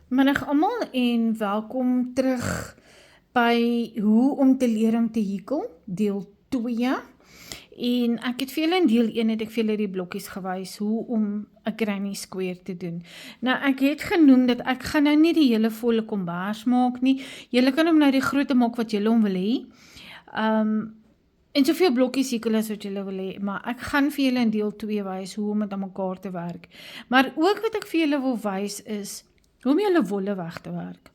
Middag almal en welkom terug by Hoe om te leer om te hekel, deel 2. En ek het vir julle in deel 1 het ek vir julle die blokkies gewys hoe om 'n granny square te doen. Nou ek het genoem dat ek gaan nou nie die hele volle kombers maak nie. Julle kan hom nou die grootte maak wat julle hom wil hê. En soveel blokkies hekel as wat julle wil hê, maar ek gaan vir julle in deel 2 wys hoe om dit aan mekaar te werk. Maar ook wat ek vir julle wil wys is hoe om julle wolle weg te werk.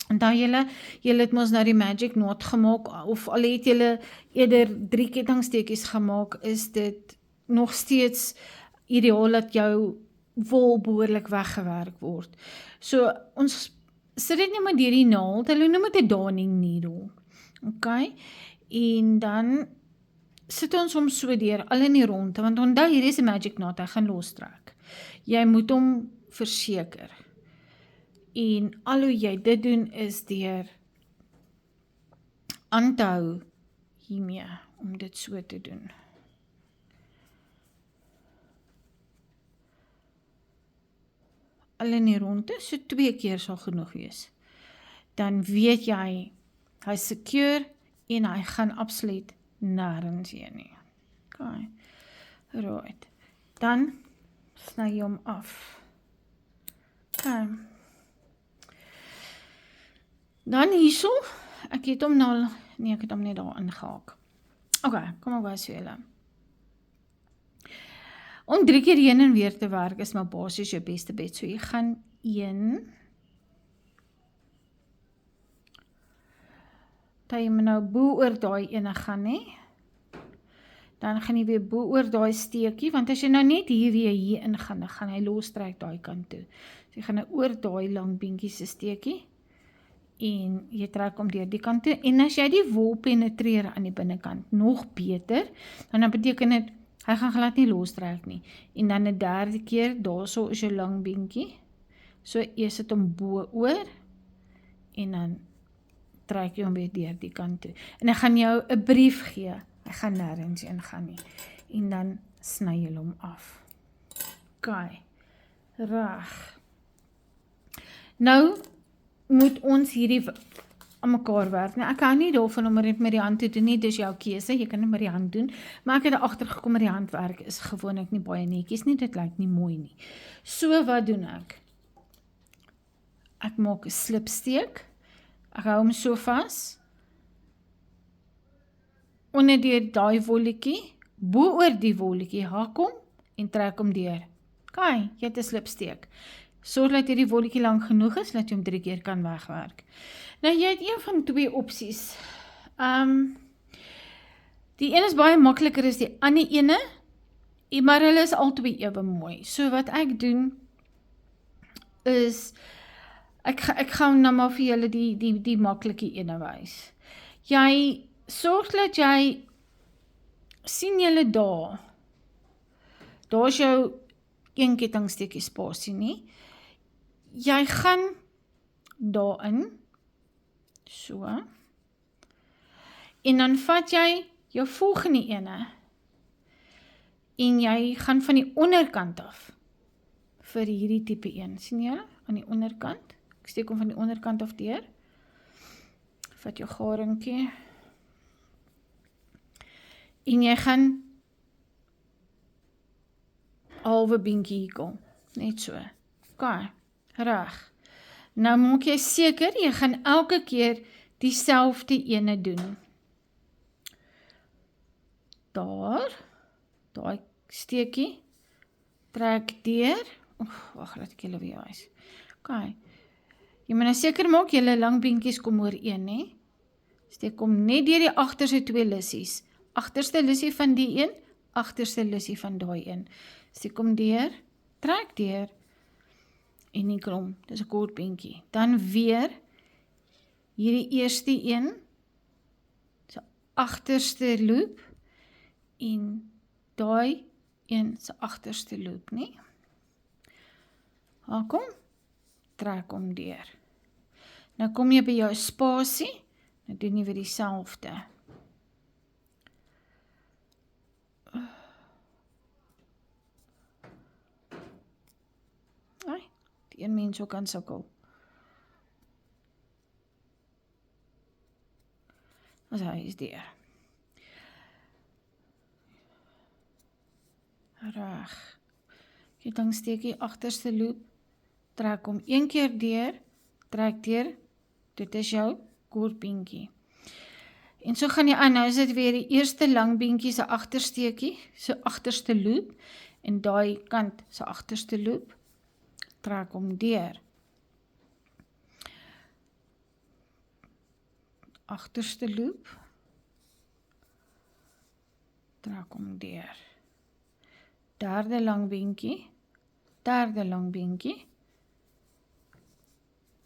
En dan julle het mos nou die magic knot gemaak, of al het julle eerder 3 kettingsteekies gemaak, is dit nog steeds ideaal dat jou wol behoorlik weggewerk word. So, ons sit dit nie maar deur die naald, hulle noem dit 'n darning needle. Okay? En dan sit ons hom so deur, al in die ronde, want onthou, hier is 'n magic knot, hy gaan lostrek. Jy moet hom verseker. En al hoe jy dit doen is deur aan te hou hiermee, om dit so te doen. Al in die ronde, so 2 keer sal genoeg wees. Dan weet jy, hy is secure en hy gaan absoluut nêrens heen nie. Okay. Right. Dan sny jy hom af. Okay. Dan hierso, ek het hom nou, nee, ek het hom net daar ingehaak. Okay, kom ek wys vir julle. Om 3 keer heen en weer te werk is maar basies jou beste bet. So jy gaan 1, dat jy nou bo oor daai ene gaan, nie? Dan gaan jy weer bo oor daai steekie, want as jy nou net hier weer hier in gaan, dan gaan hy lostrek daai kant toe. So jy gaan nou oor daai lang beentjie se steekie, en jy trek hom deur die kant toe, en as jy die wol penetreer aan die binnekant, nog beter, dan beteken dit, hy gaan glad nie lostrek nie, en dan 'n derde keer, daarso is jou lang beentjie, so jy sit hom bo oor, en dan trek jy hom weer deur die kant toe, en hy gaan jou 'n brief gee, hy gaan nêrens heen gaan nie, en dan sny jy hom af. Okay, reg. Nou moet ons hierdie aan mekaar werk. Nou, ek hou nie daarvan om dit met die hand te doen nie, dis jou keuse, jy kan dit met die hand doen, maar ek het agtergekom met die handwerk is gewoonlik nie baie netjies nie, dit lyk nie mooi nie. So wat doen ek? Ek maak 'n slipsteek, ek hou hom so vas, onder deur daai wolletjie, bo oor die wolletjie hak hom, en trek hom deur. Okay, jy het 'n slipsteek. Sorg dat hierdie wolletjie lang genoeg is, dat jy hom 3 keer kan wegwerk. Nou, jy het een van 2 opsies. Die een is baie makliker as die ander ene, maar hulle is albei ewe mooi. So wat ek doen, is, ek gaan nou maar vir julle die maklike ene wys. Jy sorg dat jy, sien julle daar is jou 1 kettingsteekie spasie nie, jy gaan daarin, so, en dan vat jy jou volgende ene, en jy gaan van die onderkant af, vir hierdie tipe 1, sien jy, aan die onderkant, ek steek hom van die onderkant af deur, vat jou garingkie, en jy gaan halwe beentjie hekel, net so, okay, reg. Nou maak jy seker, jy gaan elke keer dieselfde ene doen. Daai steekie, trek deur, wag, laat ek julle weer wys. Okay, jy moet nou seker maak, julle lang beentjies kom oor 1, hè? Steek hom net deur die agterste 2 lissies, agterste lissie van die een, agterste lissie van daai een. Steek hom deur, trek deur, en die krom, dis 'n kort beentjie. Dan weer, hierdie eerste een, so agterste loop, en daai een se agterste loop, nie? Haak hom, trek hom deur. Nou kom jy by jou spasie, nou doen jy weer dieselfde. Die een mens ook kan sukkel. as hy is deur. Reg. Kettingsteekie, agterste loop, trek hom een keer deur, trek deur, dit is jou koorbeentjie. En so gaan jy aan, nou is dit weer die eerste lang beentjie se agtersteekie, se agterste loop, en daai kant se agterste loop, trek hom deur. Agterste loop, trek hom deur. Derde lang beentjie,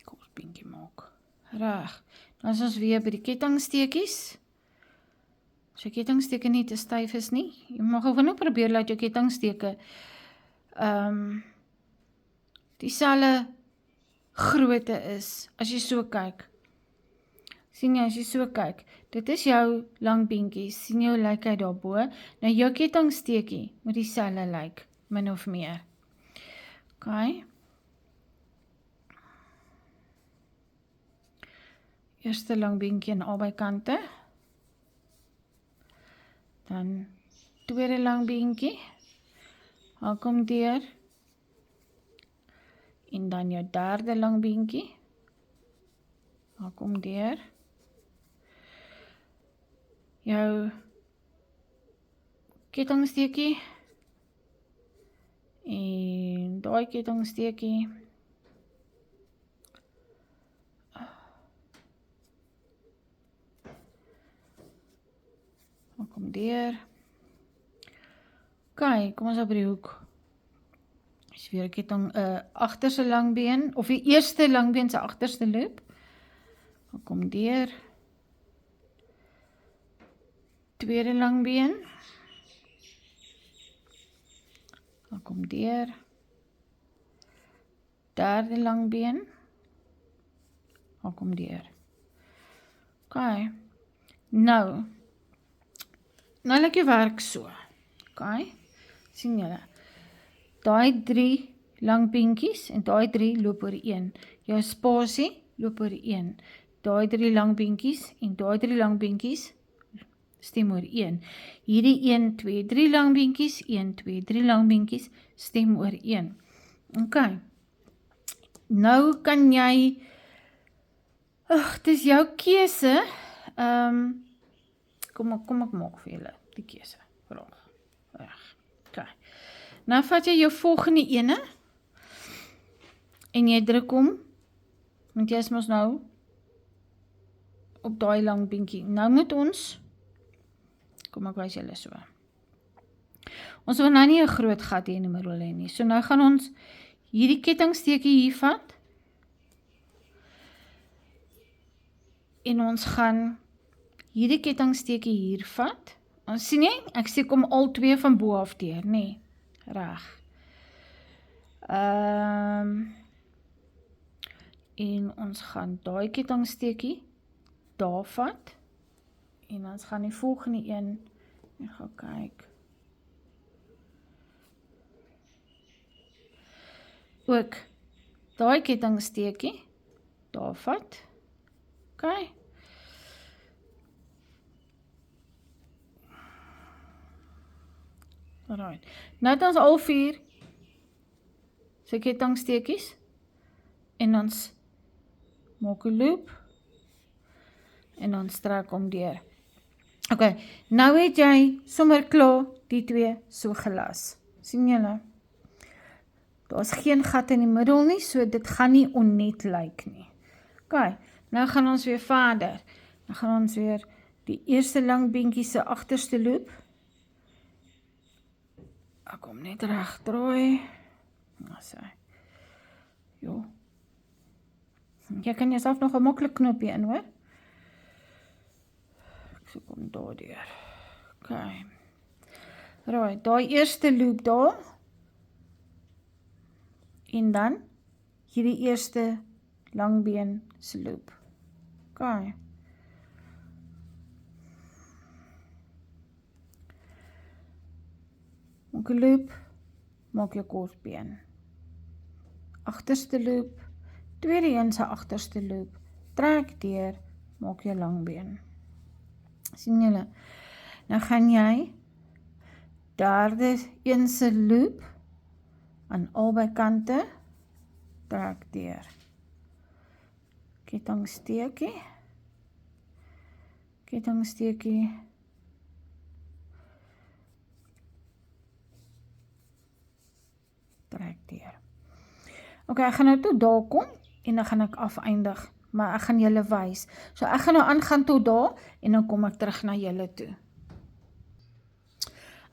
kort beentjie maak. Reg. Dan is ons weer by die kettingsteekies. As jou kettingsteke nie te styf is nie, jy mag gewoon ook probeer laat jou kettingsteke dieselfde grootte is, as jy so kyk. Sien jy, as jy so kyk, dit is jou lang beentjie, sien jy hoe lyk hy daarbo? Nou jou kettingsteekie moet dieselfde lyk, min of meer. OK. Eerste lang beentjie aan albei kante. Dan tweede lang beentjie. Haak hom deur. En dan jou derde lang beentjie. Haak hom deur. Jou kettingsteekie. En daai kettingsteekie. Kom deur. OK, kom ons op die hoek. Is weer ketting, agterste langbeen, of die eerste langbeen se agterste loop. Kom deur. Tweede langbeen. Kom deur. Derde langbeen. Kom deur. OK. Nou lyk die werk so. OK, sien julle. Daai 3 lang beentjies en daai 3 loop oor 1. Jou spasie loop oor 1. Daai 3 lang beentjies en daai 3 lang beentjies stem oor 1. Hierdie 1, 2, 3 lang beentjies, 1, 2, 3 lang beentjies stem oor 1. OK. Nou kan jy, dit is jou keuse. Kom ek maak vir julle die keuse. Reg. OK. Nou vat jy jou volgende ene en jy druk hom, want jy is mos nou op daai lang beentjie. Nou moet ons, kom ek wys julle so. Ons wil nou nie 'n groot gat hier in die middel hê nie. So nou gaan ons hierdie kettingsteekie hier vat en ons gaan hierdie kettingsteekie hier vat. Ons sien jy, ek steek hom al twee van bo af deur, nee. Reg. En ons gaan daai kettingsteekie daar vat. En ons gaan die volgende een, ek gaan kyk. Ook daai kettingsteekie daar vat. OK. Alright. Nou het ons al 4 se kettingsteekies en ons maak 'n loop en ons trek hom deur. OK, nou het jy sommer klaar die 2 so gelas. Sien julle? Daar's geen gat in die middel nie, so dit gaan nie onnet lyk nie. OK, nou gaan ons weer verder. Dan gaan ons weer die eerste lang beentjie se agterste loop. Ek kom net reg draai. Nou sê. Jo. Jy kan jouself nog 'n maklike knoopie in, hoor. Ek kom daar deur. OK. Right, daai eerste loop daar. En dan hierdie eerste langbeen se loop. OK. Maak 'n loop, maak jou korsbeen. Agterste loop, tweede een se agterste loop, trek deur, maak jou langbeen. Sien julle? Nou gaan jy derde een se loop aan albei kante trek deur. Kettingsteekie, kettingsteekie, trek deur. Ok, ek gaan nou tot daar kom, en dan gaan ek afeindig, maar ek gaan julle wys. So ek gaan nou aangaan tot daar, en dan kom ek terug na julle toe.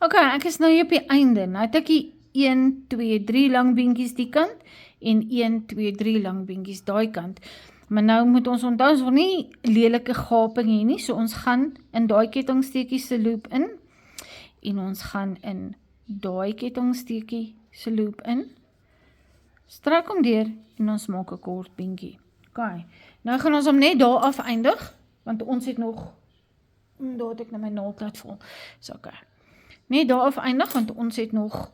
Ok, ek is nou hier op die einde. Nou het ek die 1, 2, 3 lang beentjies die kant, en 1, 2, 3 lang beentjies daai kant. Maar nou moet ons onthou, ons wil nie lelike gaping hê nie, so ons gaan in daai kettingsteekie se loop in, en ons gaan in daai kettingsteekie se loop in, strak hom deur, en ons maak 'n kort beentjie. Ok, nou gaan ons hom net daar afeindig, want ons het nog, daar het ek nou my naaldpad vol, so ok, net daar afeindig, want ons het nog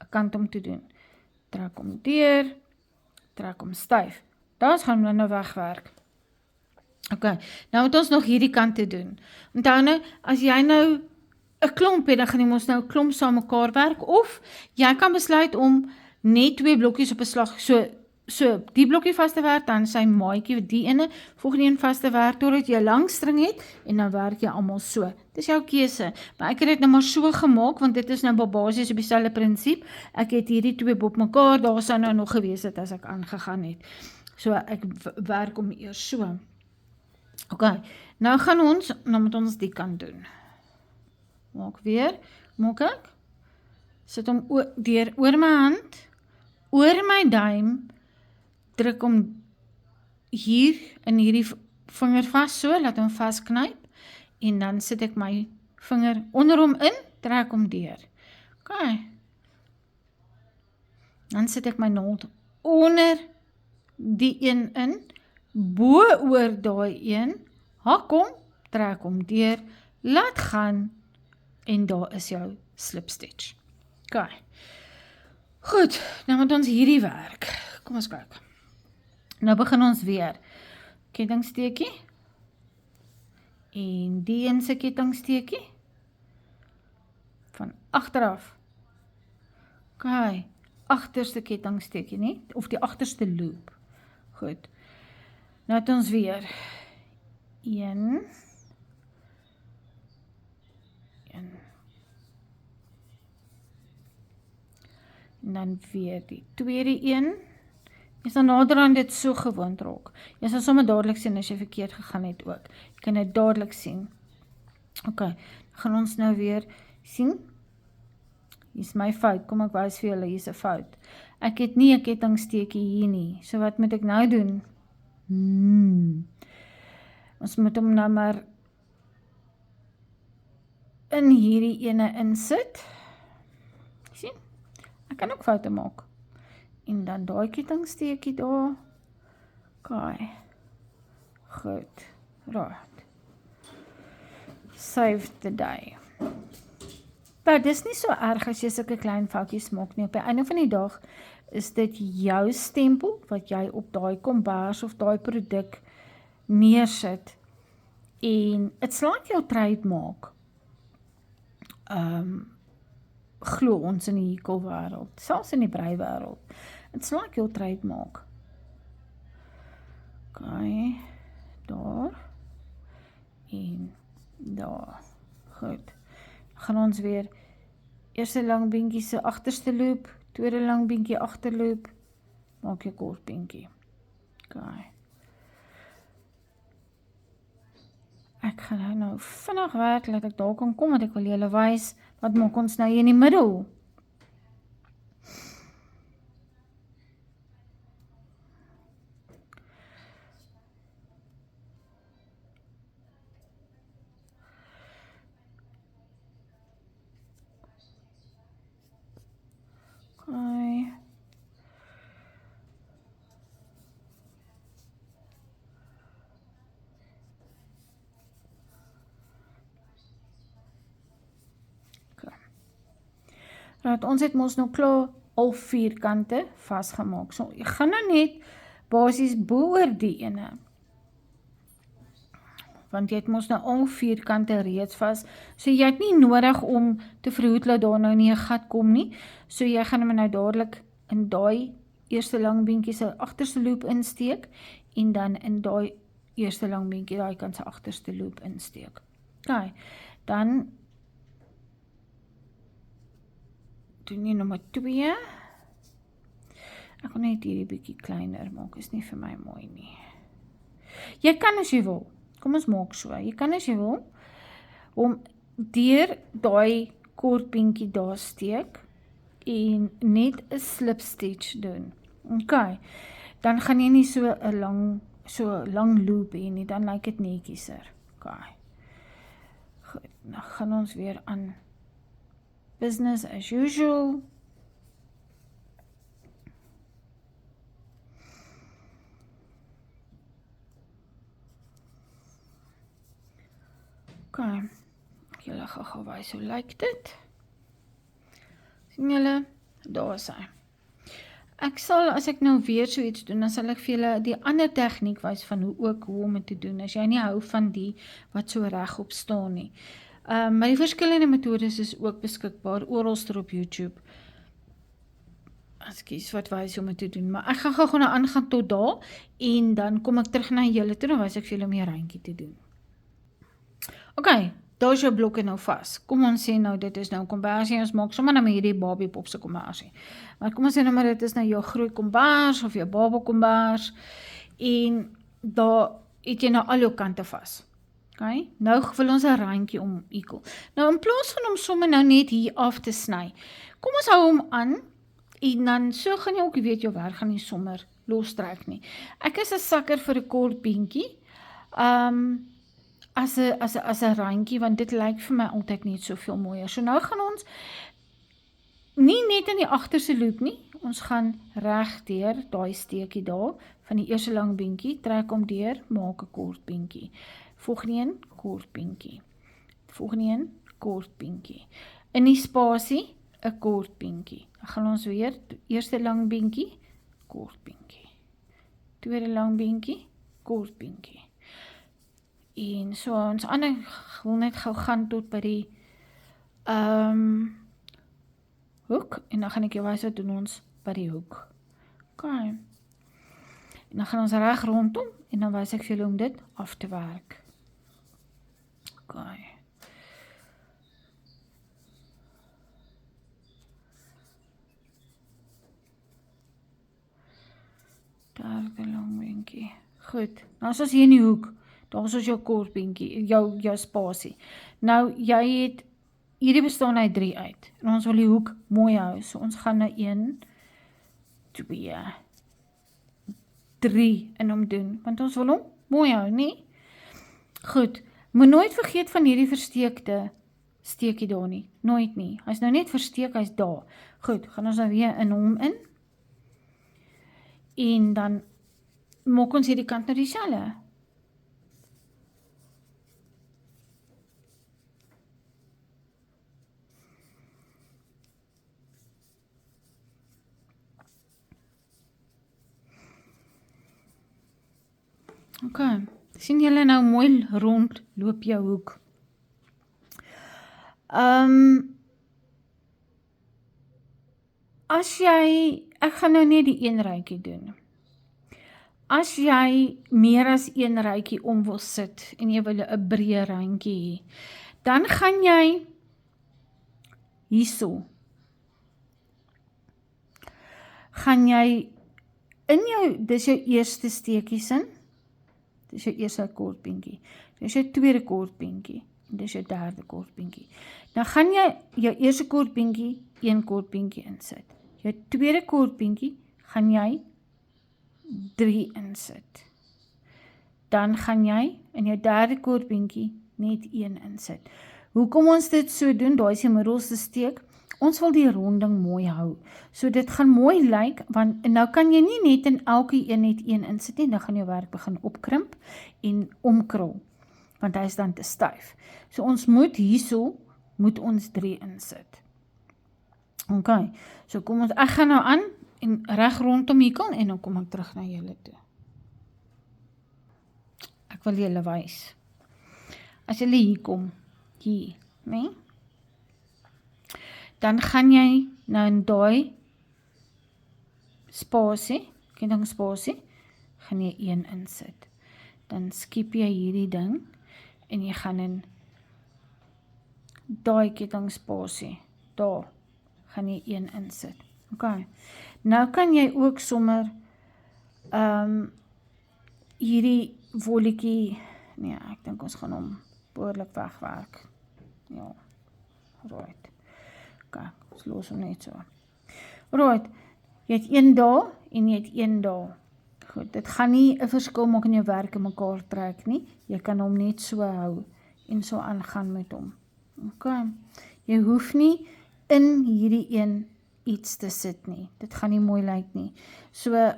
'n kant om te doen. Trek hom deur, trek hom styf. Daar gaan we nou wegwerk. Ok, nou moet ons nog hierdie kant te doen. Onthou nou, as jy nou 'n klomp het, dan gaan jy ons nou 'n klomp saam mekaar werk, of jy kan besluit om net 2 blokkies op 'n slag, so die blokkie vas te werk, dan sy maatjie, die ene, volgende een vas te werk, totdat jy 'n lang string het, en dan werk jy almal so. Dis jou keuse, maar ek het dit nou maar so gemaak, want dit is nou basies op dieselfde prinsip. Ek het hierdie 2 op mekaar, daar sou nou nog gewees het as ek aangegaan het. So ek werk om eers so. Ok, nou gaan ons, nou moet ons die kant doen. Maak weer, maak ek, sit hom deur oor my hand, oor my duim, druk hom hier in hierdie vinger vas so, laat hom vasknyp, en dan sit ek my vinger onder hom in, trek hom deur. Ok, dan sit ek my naald onder die een in, bo oor daai een, hak hom, trek hom deur, laat gaan, en daar is jou slip stitch. Ok, goed, nou moet ons hierdie werk. Kom ons kyk. Nou begin ons weer. Kettingsteekie, en die een se kettingsteekie, van agteraf. Ok, agterste kettingsteekie nie, of die agterste loop. Goed, nou het ons weer 1, en dan weer die tweede een. Jy sal nader aan dit so gewoond raak. Jy sal sommer dadelik sien as jy verkeerd gegaan het ook. Jy kan dit dadelik sien. Ok, gaan ons nou weer sien. Hier is my fout, kom ek wys vir julle, hier is 'n fout. Ek het nie 'n kettingsteekie hier nie, so wat moet ek nou doen? Ons moet hom nou maar in hierdie ene insit. Sien? Ek kan ook foute maak. En dan daai kettingsteekie daar. Ok, goed, right. Save the day. Maar dis nie so erg as jy sulke klein foutjies maak nie. Op die einde van die dag is dit jou stempel wat jy op daai kombers of daai produk neersit. En het slaat jou trademark. Glo ons in die hekelwêreld, selfs in die breiwêreld. Het slaat jou trademark. Ok, daar. En daar. Goed. Gaan ons weer eerste lang beentjie se agterste loop, tweede lang beentjie agterloop, maak jy kort beentjie. Ok. Ek gaan nou vinnig werk, laat ek daar kan kom, want ek wil julle wys, wat maak ons nou hier in die middel? Okay. Right, ons het mos nou klaar al 4 kante vasgemaak. So, ek gaan nou net basies bo oor die ene. want jy het mos nou al 4 kante reeds vas, so jy het nie nodig om te verhoed dat daar nou nie 'n gat kom nie, so jy gaan hom nou dadelik in daai eerste lang beentjie se agterste loop insteek, en dan in daai eerste lang beentjie daai kant se agterste loop insteek. Okay, dan doen jy nommer 2. Ek gaan net hierdie bietjie kleiner maak, is nie vir my mooi nie. Jy kan as jy wil, kom ons maak so, jy kan as jy wil, om deur daai kort beentjie daar steek, en net 'n slip stitch doen. Okay, dan gaan jy nie so 'n lang loop hê nie, dan lyk dit netjieser. Okay. Goed, nou gaan ons weer aan business as usual. Okay, julle gaan wys hoe lyk dit. Sien julle, daar is hy. Ek sal, as ek nou weer so iets doen, dan sal ek vir julle die ander tegniek wys van hoe om dit te doen, as jy nie hou van die wat so regop staan nie. Maar die verskillende metodes is ook beskikbaar oralster op YouTube. Ekskuus wat wys hoe om dit te doen, maar ek gaan gou nou aangaan tot daar, en dan kom ek terug na julle toe, dan wys ek vir julle om die reintjie te doen. Okay, daar is jou blokke nou vas. Kom ons sê nou, dit is nou kombersie, ons maak sommer nou met hierdie babiepop se kombersie. Maar kom ons sê nou maar, dit is nou jou groot kombers, of jou babakombers, en daar het jy nou al jou kante vas. Okay, nou wil ons 'n randjie om ekel. Nou in plaas van om sommer nou net hier af te sny, kom ons hou hom aan, en dan so gaan jy ook weet jou werk gaan nie sommer lostrek nie. Ek is 'n sakker vir 'n kort beentjie, as 'n randjie, want dit lyk vir my altyd net soveel mooier. So nou gaan ons nie net in die agterste loop nie, ons gaan reg deur daai steekie daar van die eerste lang beentjie, trek hom deur, maak 'n kort beentjie. Volgende een, kort beentjie. Volgende een, kort beentjie. In die spasie, 'n kort beentjie. Dan gaan ons weer, eerste lang beentjie, kort beentjie. Tweede lang beentjie, kort beentjie. En so, ons ander wil net gou gaan tot by die hoek, en dan gaan ek jou wys wat doen ons by die hoek. Okay. En dan gaan ons reg rondom, en dan wys ek vir julle om dit af te werk. Okay. Derde lang beentjie. Goed, nou is ons hier in die hoek. Daar is ons jou kort beentjie, jou spasie. Nou, jy het, hierdie bestaan uit 3 uit. En ons wil die hoek mooi hou. So ons gaan nou 1, 2, 3 in hom doen. Want ons wil hom mooi hou, nie? Goed, moet nooit vergeet van hierdie versteekte steekie daar nie. Nooit nie. Hy is nou net versteek, hy is daar. Goed, gaan ons nou weer in hom in. En dan maak ons hierdie kant nou dieselfde. Okay, sien julle nou mooi rond loop jou hoek. As jy, ek gaan nou net die een rytjie doen. As jy meer as een rytjie om wil sit, en jy wil 'n breë randjie hê, dan gaan jy hierso, gaan jy in jou, dis jou eerste steekies in, dis jou eerste kort beentjie, dis jou tweede kort beentjie, en dis jou derde kort beentjie. Dan gaan jy jou eerste kort beentjie, een kort beentjie insit. Jou tweede kort beentjie, gaan jy 3 insit. Dan gaan jy in jou derde kort beentjie net 1 insit. Hoekom ons dit so doen, daai is die middelste steek, ons wil die ronding mooi hou. So dit gaan mooi lyk, want nou kan jy nie net in elke een net 1 insit nie, dan gaan jou werk begin opkrimp en omkrul, want hy is dan te styf. So ons moet hierso, moet ons 3 insit. Okay, so kom ons, ek gaan nou aan, en reg rondom hierkel, en dan kom ek terug na julle toe. Ek wil julle wys. as jy hier kom, hier, nee? Dan gaan jy nou in daai spasie, kettingspasie, gaan jy 1 insit. Dan skiep jy hierdie ding, en jy gaan in daai kettingspasie, daar, gaan jy 1 insit. Okay. Nou kan jy ook sommer, hierdie wolletjie, nee, ek dink ons gaan hom behoorlik wegwerk. Ja, right. Kijk, ons los hom net so. Right, jy het 1 daar, en jy het 1 daar. Goed, dit gaan nie 'n verskil maak in jou werk in mekaar trek nie, jy kan hom net so hou, en so aangaan met hom. Okay, jy hoef nie in hierdie een iets te sit nie, dit gaan nie mooi lyk nie. So,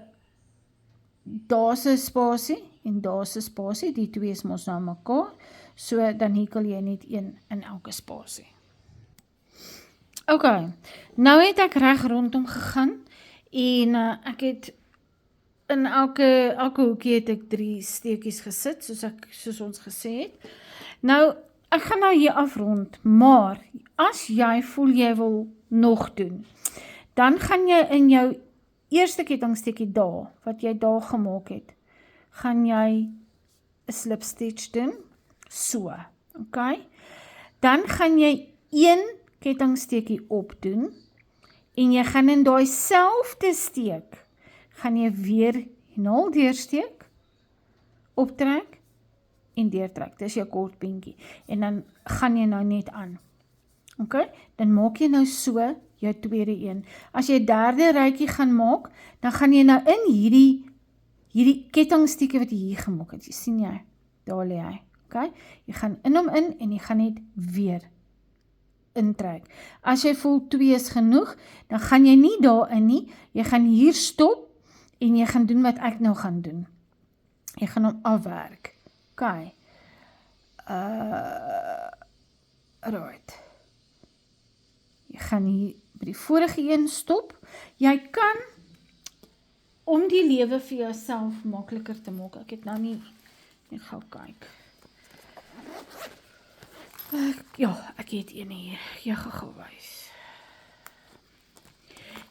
daar's 'n spasie, en daar's 'n spasie, die twee is mos nou mekaar, so dan hekel jy net 1 in elke spasie. Okay, nou het ek reg rondom gegaan, en ek het in elke hoekie het ek 3 steekies gesit, soos ons gesê het. Nou, ek gaan nou hier afrond, maar as jy voel jy wil nog doen, dan gaan jy in jou eerste kettingsteekie daar, wat jy daar gemaak het, gaan jy 'n slip stitch doen, so, okay? Dan gaan jy 1 kettingsteekie opdoen, en jy gaan in daai selfde steek, gaan jy weer 0 deursteek, optrek, en deurtrek, dis jou kort beentjie, en dan gaan jy nou net aan, okay? Dan maak jy nou so, jou tweede een, as jy 3de rytjie gaan maak, dan gaan jy nou in hierdie kettingsteekie wat jy hier gemaak het, jy sien jy, daar lê hy, okay? Jy gaan in hom in, en jy gaan net weer intrek. As jy voel 2 is genoeg, dan gaan jy nie daarin nie, jy gaan hier stop, en jy gaan doen wat ek nou gaan doen. Jy gaan hom afwerk. Okay. Right. Jy gaan hier by die vorige een stop. Jy kan, om die lewe vir jouself makliker te maak, ek het nou nie gou kyk. Ek het een hier, jy gaan wys.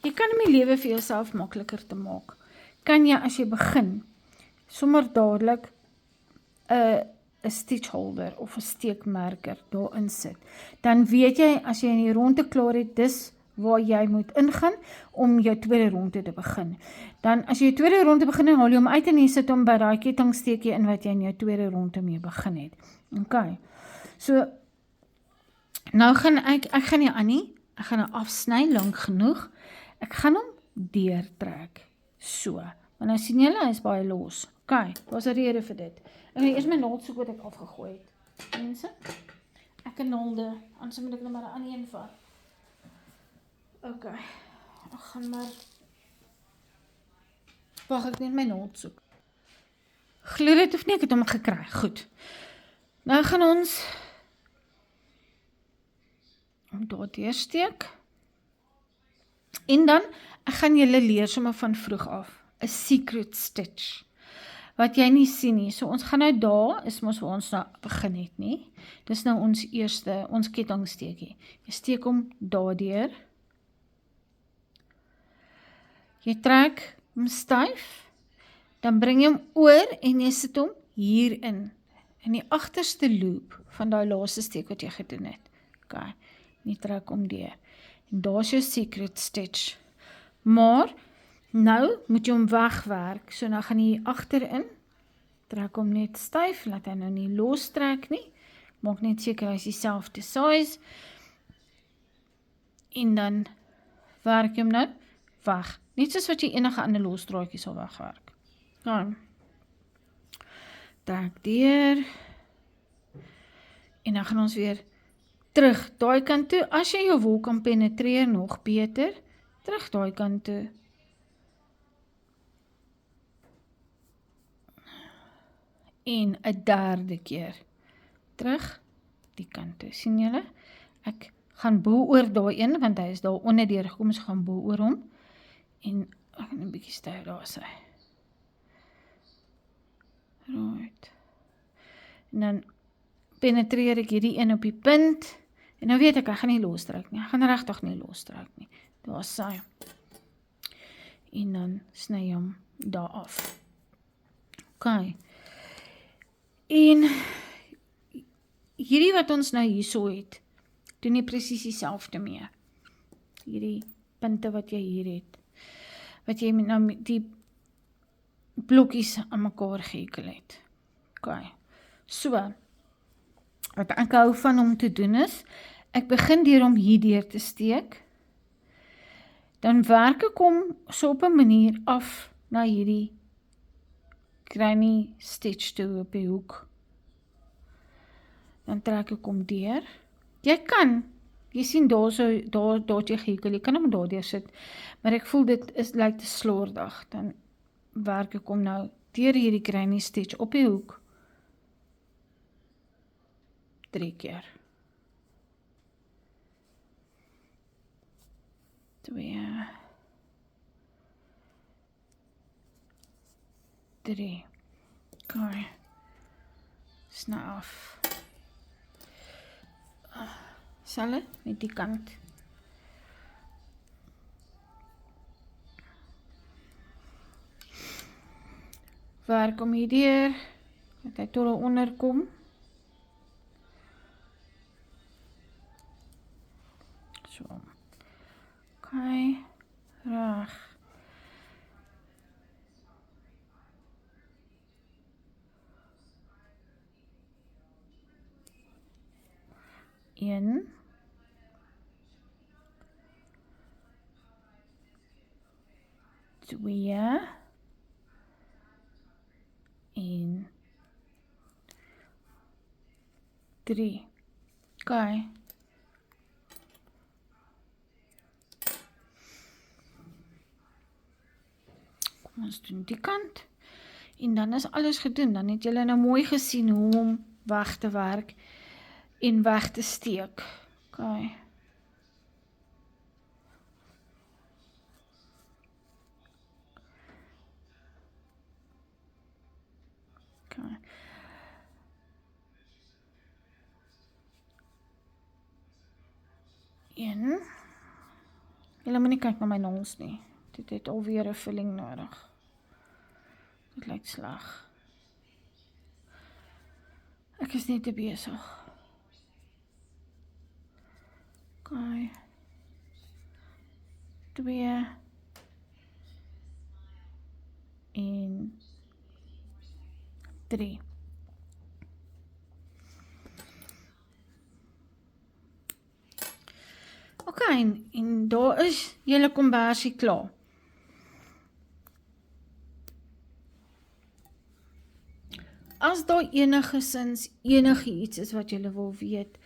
Jy kan om die lewe vir jouself makliker te maak, kan jy as jy begin, sommer dadelik 'n stitch holder of 'n steekmerker daarin sit. Dan weet jy, as jy in die ronde klaar het, dis waar jy moet ingaan, om jou tweede ronde te begin. Dan, as jy jou tweede ronde begin, haal jy hom uit en jy sit hom by daai kettingsteekie in, wat jy in jou tweede ronde mee begin het. Okay, so, nou gaan ek gaan nie aan nie, ek gaan nou afsny, lank genoeg, ek gaan hom deurtrek, so, maar nou sien julle, hy is baie los. Okay, wat is die rede vir dit? Ek gaan eers my naald soek wat ek afgegooi het. Mense, ek en naalde, anders moet ek nou maar 'n ander een vat. Okay, ek gaan maar, wag, ek net my naald soek. Glo dit of nie, ek het hom gekry, goed. Nou gaan ons daar deursteek, en dan, ek gaan julle leer sommer van vroeg af, 'n secret stitch, wat jy nie sien nie, so ons gaan nou daar, is mos waar ons nou begin het nie, dis nou ons eerste, ons kettingsteekie, jy steek hom daar deur, jy trek hom styf, dan bring jy hom oor, en jy sit hom hierin, in die agterste loop, van die laaste steek wat jy gedoen het, okay, en jy trek hom deur, en daar is jou secret stitch, maar, nou moet jy hom wegwerk, so nou gaan jy agterin, trek hom net styf, laat hy nou nie los trek nie, maak net seker hy is dieselfde size, en dan werk jy hom nou weg, net soos wat jy enige ander losdraadjie sal wegwerk. Nou, trek deur, en dan gaan ons weer terug daai kant toe, as jy jou wol kan penetreer nog beter, terug daai kant toe, en 'n derde keer terug die kant toe, sien julle? Ek gaan bo oor daai een, want hy is daar onder deurgekom, so gaan bo oor hom, en ek gaan 'n bietjie styf daar sy. Right. En dan penetreer ek hierdie een op die punt, en nou weet ek gaan nie losstryk nie, ek gaan regtig nie losstryk nie, daar sy, en dan sny jy hom daar af. Ok, en hierdie wat ons nou hierso het, doen jy presies dieselfde mee, hierdie punte wat jy hier het, wat jy nou die blokkies aan mekaar gehekel het. Ok, so, wat ek hou van om te doen is, ek begin deur om hier deur te steek, dan werk ek hom so op 'n manier af na hierdie granny stitch toe op die hoek. Dan trek ek hom deur. Jy sien daar jy gehekel, jy kan hom daar deur sit, maar ek voel dit lyk te slordig, dan werk ek hom nou deur hierdie granny stitch op die hoek, 3 keer. 2, 3, okay, sny af. Sal met die kant. Werk om hier deur, dat hy tot onder kom. So. Ok, reg. Een. Twee. En 3. Ok. Kom ons doen die kant. En dan is alles gedoen. Dan het julle nou mooi gesien hoe om weg te werk en weg te steek. Ok. Okay. Een. Julle moet nie kyk na my nons nie. Dit het alweer 'n vulling nodig. Dit lyk sleg. Ek is net te besig. Okay. 2. En 3. Ok, en daar is julle kombersie klaar. As daar enigsins enigiets is wat julle wil weet,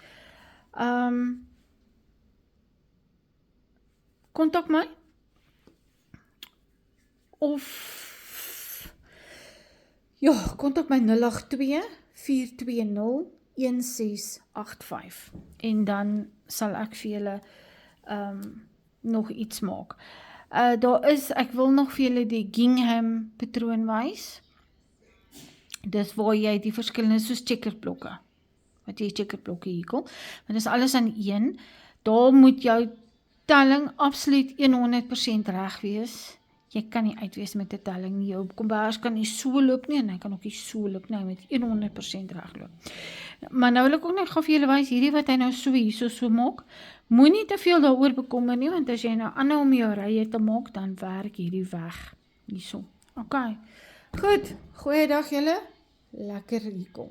kontak my, of kontak my 082-420-1685 en dan sal ek vir julle nog iets maak. Ek wil nog vir julle die gingham patroon wys. Dis waar jy die verskillende soos checkerblokke, wat jy checkerblokke hekel, want dis alles aan een. Daar moet jou telling absoluut 100% reg wees. Jy kan nie uitwees met 'n telling nie. Jou kombers kan nie so loop nie, en hy kan ook nie so loop nie, hy moet 100% reg loop. Maar nou wil ek ook net gou vir julle wys, hierdie wat hy nou so maak, moenie te veel daaroor bekommer nie, want as jy nou aanhou om jou rye te maak, dan werk hierdie weg, hierso. Ok, goed, goeiedag julle, lekker hierkom.